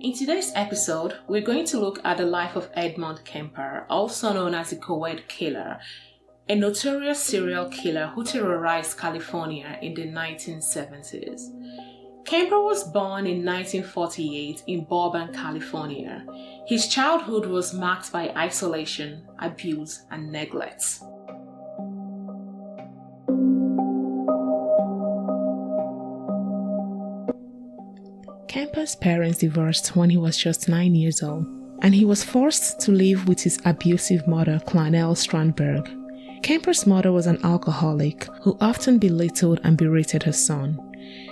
In today's episode, we're going to look at the life of Edmund Kemper, also known as the Co-ed Killer, a notorious serial killer who terrorized California in the 1970s. Kemper was born in 1948 in Burbank, California. His childhood was marked by isolation, abuse, and neglect. Kemper's parents divorced when he was just 9 years old, and he was forced to live with his abusive mother, Clarnell Strandberg. Kemper's mother was an alcoholic who often belittled and berated her son.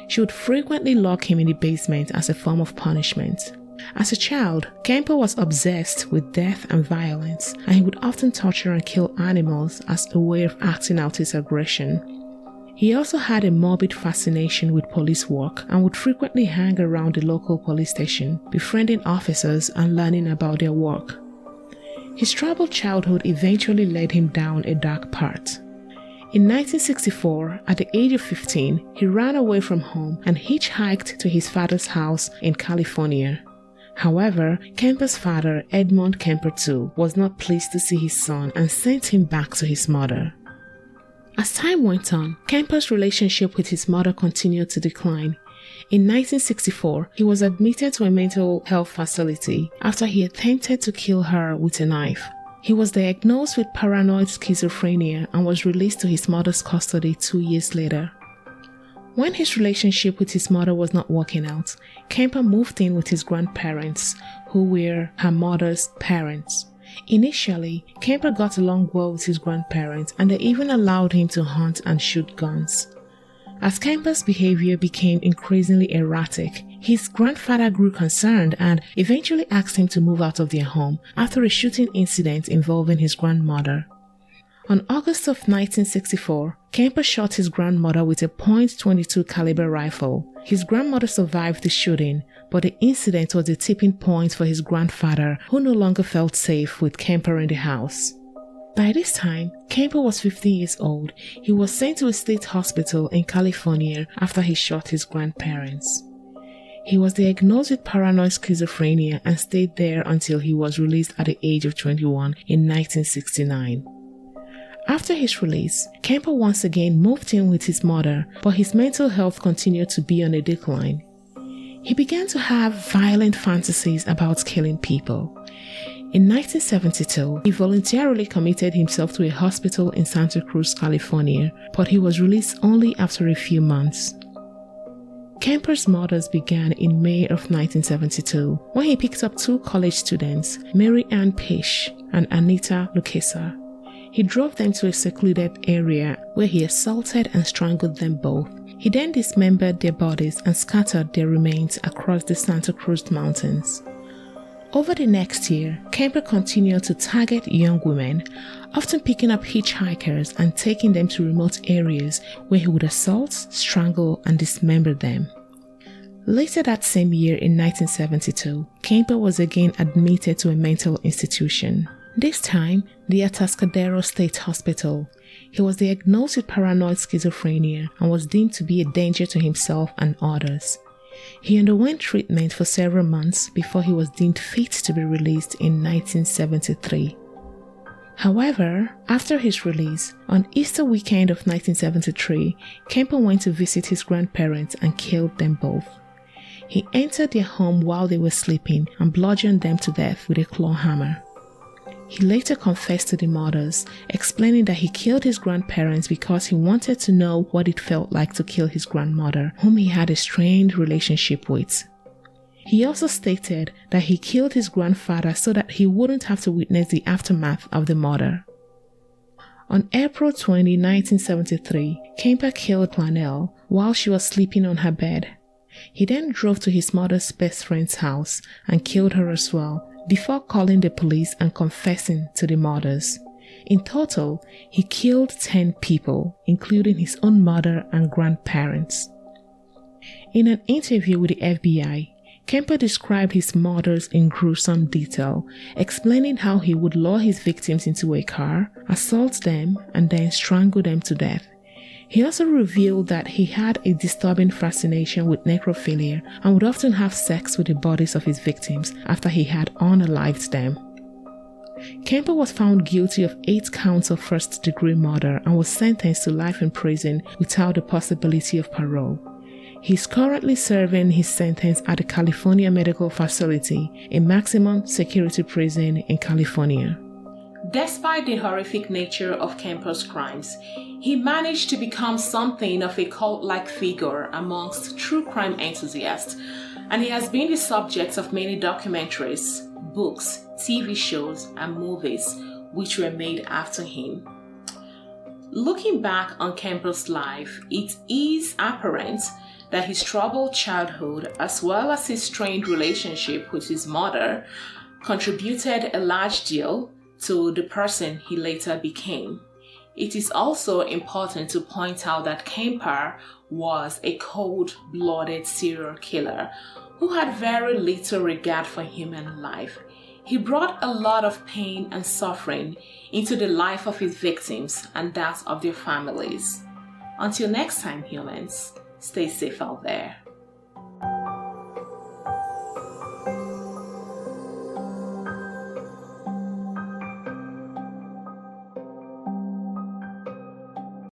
She would frequently lock him in the basement as a form of punishment. As a child, Kemper was obsessed with death and violence, and he would often torture and kill animals as a way of acting out his aggression. He also had a morbid fascination with police work and would frequently hang around the local police station, befriending officers and learning about their work. His troubled childhood eventually led him down a dark path. In 1964, at the age of 15, he ran away from home and hitchhiked to his father's house in California. However, Kemper's father, Edmund Kemper II, was not pleased to see his son and sent him back to his mother. As time went on, Kemper's relationship with his mother continued to decline. In 1964, he was admitted to a mental health facility after he attempted to kill her with a knife. He was diagnosed with paranoid schizophrenia and was released to his mother's custody 2 years later. When his relationship with his mother was not working out, Kemper moved in with his grandparents, who were her mother's parents. Initially, Kemper got along well with his grandparents, and they even allowed him to hunt and shoot guns. As Kemper's behavior became increasingly erratic, his grandfather grew concerned and eventually asked him to move out of their home after a shooting incident involving his grandmother. On August of 1964, Kemper shot his grandmother with a .22 caliber rifle. His grandmother survived the shooting, but the incident was the tipping point for his grandfather, who no longer felt safe with Kemper in the house. By this time, Kemper was 50 years old. He was sent to a state hospital in California after he shot his grandparents. He was diagnosed with paranoid schizophrenia and stayed there until he was released at the age of 21 in 1969. After his release, Kemper once again moved in with his mother, but his mental health continued to be on a decline. He began to have violent fantasies about killing people. In 1972, he voluntarily committed himself to a hospital in Santa Cruz, California, but he was released only after a few months. Kemper's murders began in May of 1972 when he picked up two college students, Mary Ann Pish and Anita Lucchesa. He drove them to a secluded area where he assaulted and strangled them both. He then dismembered their bodies and scattered their remains across the Santa Cruz Mountains. Over the next year, Kemper continued to target young women, often picking up hitchhikers and taking them to remote areas where he would assault, strangle, and dismember them. Later that same year in 1972, Kemper was again admitted to a mental institution. This time, the Atascadero State Hospital. He was diagnosed with paranoid schizophrenia and was deemed to be a danger to himself and others. He underwent treatment for several months before he was deemed fit to be released in 1973. However, after his release, on Easter weekend of 1973, Kemper went to visit his grandparents and killed them both. He entered their home while they were sleeping and bludgeoned them to death with a claw hammer. He later confessed to the murders, explaining that he killed his grandparents because he wanted to know what it felt like to kill his grandmother, whom he had a strained relationship with. He also stated that he killed his grandfather so that he wouldn't have to witness the aftermath of the murder. On April 20, 1973, Kemper killed Clarnell while she was sleeping on her bed. He then drove to his mother's best friend's house and killed her as well, before calling the police and confessing to the murders. In total, he killed 10 people, including his own mother and grandparents. In an interview with the FBI, Kemper described his murders in gruesome detail, explaining how he would lure his victims into a car, assault them, and then strangle them to death. He also revealed that he had a disturbing fascination with necrophilia and would often have sex with the bodies of his victims after he had unalived them. Kemper was found guilty of 8 counts of first-degree murder and was sentenced to life in prison without the possibility of parole. He is currently serving his sentence at the California Medical Facility, a maximum security prison in California. Despite the horrific nature of Kemper's crimes, he managed to become something of a cult-like figure amongst true crime enthusiasts, and he has been the subject of many documentaries, books, TV shows, and movies which were made after him. Looking back on Kemper's life, it is apparent that his troubled childhood, as well as his strained relationship with his mother, contributed a large deal to the person he later became. It is also important to point out that Kemper was a cold-blooded serial killer who had very little regard for human life. He brought a lot of pain and suffering into the life of his victims and that of their families. Until next time, humans, stay safe out there.